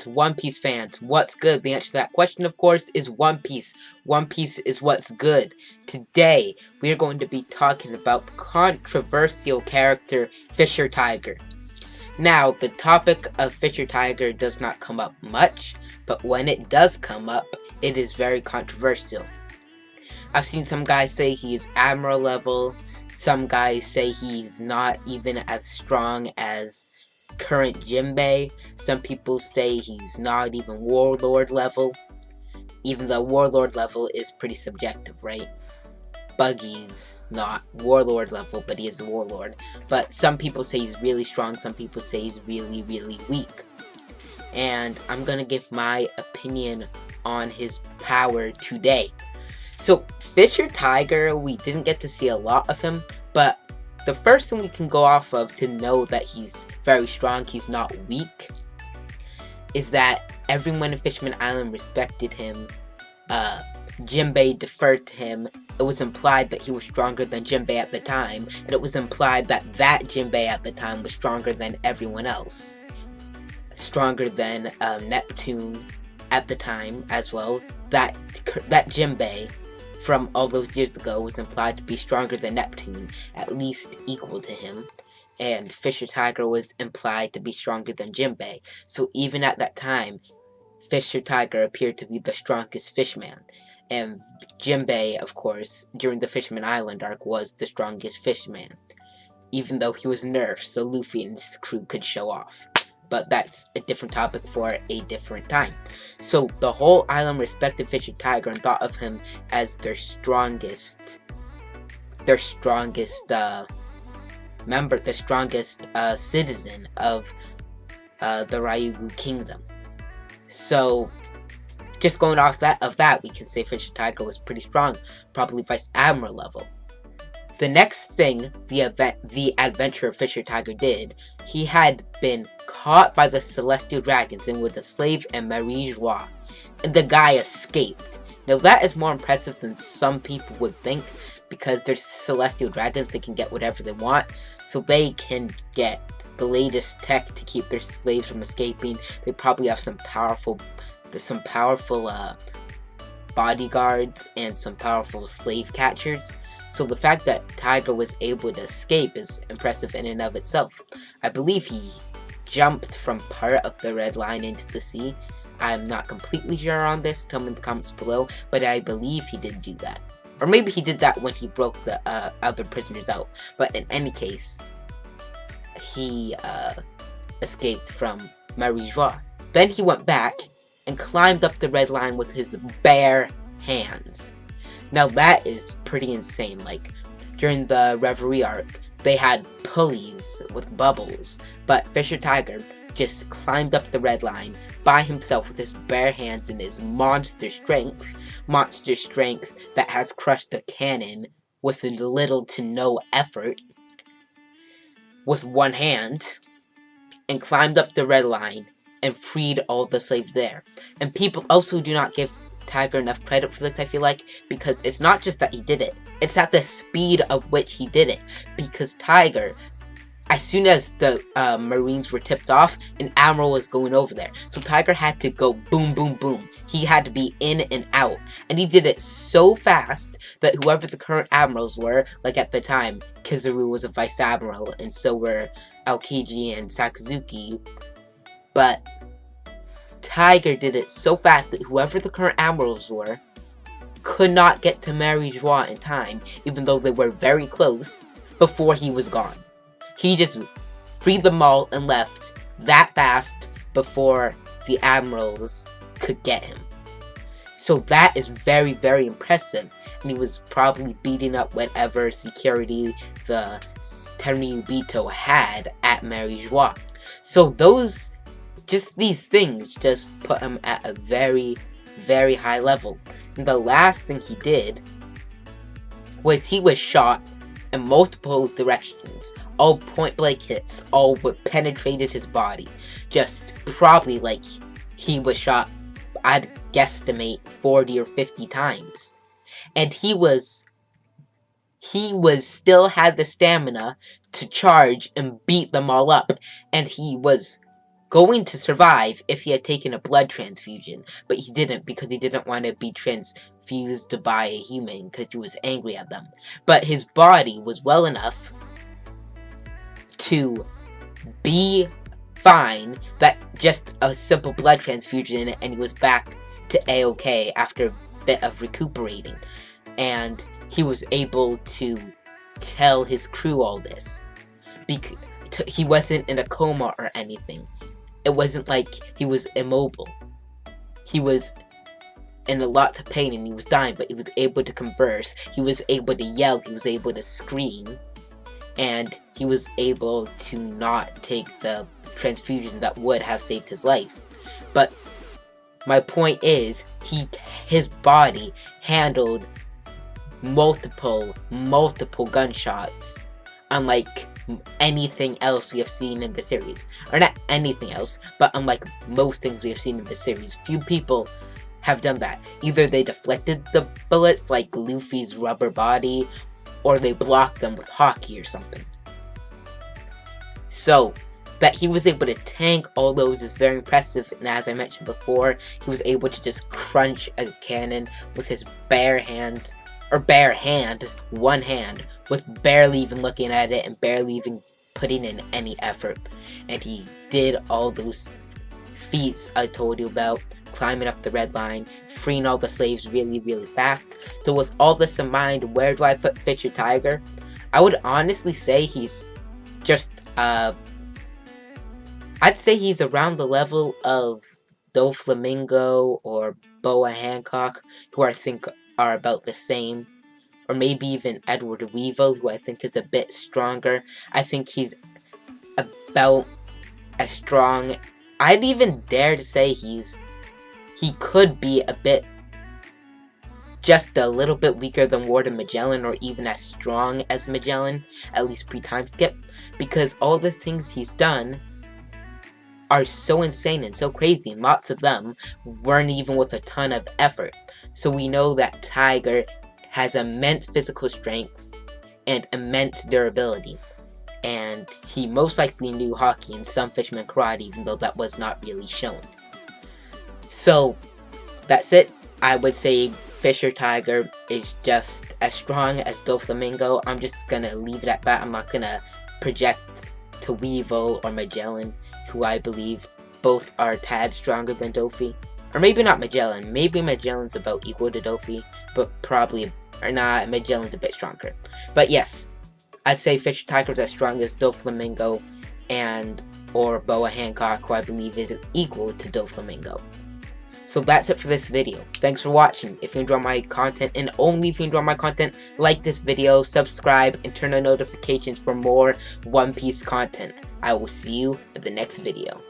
One Piece fans, what's good? The answer to that question, of course, is One Piece. One Piece is what's good. Today, we are going to be talking about the controversial character Fisher Tiger. Now, the topic of Fisher Tiger does not come up much, but when it does come up, it is very controversial. I've seen some guys say he's Admiral level, some guys say he's not even as strong as current Jinbei. Some people say he's not even Warlord level, even though Warlord level is pretty subjective, right? Buggy's not Warlord level, but he is a Warlord. But some people say he's really strong, some people say he's really, really weak. And I'm gonna give my opinion on his power today. So, Fisher Tiger, we didn't get to see a lot of him, but the first thing we can go off of to know that he's very strong, he's not weak, is that everyone in Fishman Island respected him. Jinbei deferred to him. It was implied that he was stronger than Jinbei at the time, and it was implied that Jinbei at the time was stronger than everyone else. Stronger than Neptune at the time as well. That Jinbei from all those years ago was implied to be stronger than Neptune, at least equal to him, and Fisher Tiger was implied to be stronger than Jinbei. So even at that time, Fisher Tiger appeared to be the strongest fishman, and Jinbei, of course, during the Fishman Island arc, was the strongest fishman, even though he was nerfed so Luffy and his crew could show off. But that's a different topic for a different time. So the whole island respected Fisher Tiger and thought of him as their strongest member, the strongest citizen of the Ryugu Kingdom. So just going off that, we can say Fisher Tiger was pretty strong, probably Vice Admiral level. The next thing the adventurer Fisher Tiger did, he had been caught by the Celestial Dragons and was a slave in Marie Joie, and the guy escaped. Now that is more impressive than some people would think, because they're Celestial Dragons, they can get whatever they want, so they can get the latest tech to keep their slaves from escaping. They probably have some powerful bodyguards and some powerful slave catchers. So the fact that Tiger was able to escape is impressive in and of itself. I believe he jumped from part of the red line into the sea. I'm not completely sure on this, tell me in the comments below, but I believe he did do that. Or maybe he did that when he broke the other prisoners out. But in any case, he escaped from Marie Joie. Then he went back and climbed up the red line with his bare hands. Now that is pretty insane. Like, during the Reverie arc, they had pulleys with bubbles, but Fisher Tiger just climbed up the red line by himself with his bare hands and his monster strength that has crushed a cannon with little to no effort, with one hand, and climbed up the red line and freed all the slaves there. And people also do not give Tiger enough credit for this, I feel like, because it's not just that he did it, it's at the speed of which he did it. Because Tiger, as soon as the Marines were tipped off, an admiral was going over there. So Tiger had to go boom, boom, boom. He had to be in and out. And he did it so fast that whoever the current admirals were, like at the time, Kizaru was a vice admiral, and so were Aokiji and Sakazuki. But Tiger did it so fast that whoever the current admirals were could not get to Marie Joie in time, even though they were very close, before he was gone. He just freed them all and left that fast before the admirals could get him. So that is very, very impressive, and he was probably beating up whatever security the Tenryubito had at Marie Joie. So these things just put him at a very, very high level. And the last thing he did was he was shot in multiple directions. All point-blank hits, all what penetrated his body. Just probably like he was shot, I'd guesstimate 40 or 50 times. And he still had the stamina to charge and beat them all up. And he was going to survive if he had taken a blood transfusion, but he didn't because he didn't want to be transfused by a human because he was angry at them. But his body was well enough to be fine that just a simple blood transfusion and he was back to A-OK after a bit of recuperating. And he was able to tell his crew all this. He wasn't in a coma or anything. It wasn't like he was immobile. He was in a lot of pain and he was dying, but he was able to converse. He was able to yell. He was able to scream. And he was able to not take the transfusion that would have saved his life. But my point is, his body handled multiple gunshots, unlike anything else we have seen in the series. Or not anything else, but unlike most things we have seen in the series. Few people have done that. Either they deflected the bullets, like Luffy's rubber body, or they blocked them with hockey or something. So, that he was able to tank all those is very impressive, and as I mentioned before, he was able to just crunch a cannon with his bare hands, or one hand, with barely even looking at it and barely even putting in any effort. And he did all those feats I told you about, climbing up the red line, freeing all the slaves really, really fast. So with all this in mind, where do I put Fisher Tiger? I would honestly say he's just, I'd say he's around the level of Doflamingo or Boa Hancock, who I think are about the same. Or maybe even Edward Weevil, who I think is a bit stronger. I think he's about as strong. I'd even dare to say he could be a bit, just a little bit weaker than Warden Magellan, or even as strong as Magellan, at least pre-time skip, because all the things he's done are so insane and so crazy, and lots of them weren't even with a ton of effort. So we know that Tiger has immense physical strength and immense durability, and he most likely knew hockey and some fisherman karate, even though that was not really shown. So that's it. I would say Fisher Tiger is just as strong as Doflamingo. I'm just gonna leave it at that. I'm not gonna project to Weevil or Magellan, who I believe both are a tad stronger than Dofi. Or maybe not Magellan. Maybe Magellan's about equal to Dofi, but probably, or not, Magellan's a bit stronger. But yes, I'd say Fisher Tiger's as strong as Doflamingo and or Boa Hancock, who I believe is equal to Doflamingo. So that's it for this video. Thanks for watching. If you enjoy my content, and only if you enjoy my content, like this video, subscribe, and turn on notifications for more One Piece content. I will see you in the next video.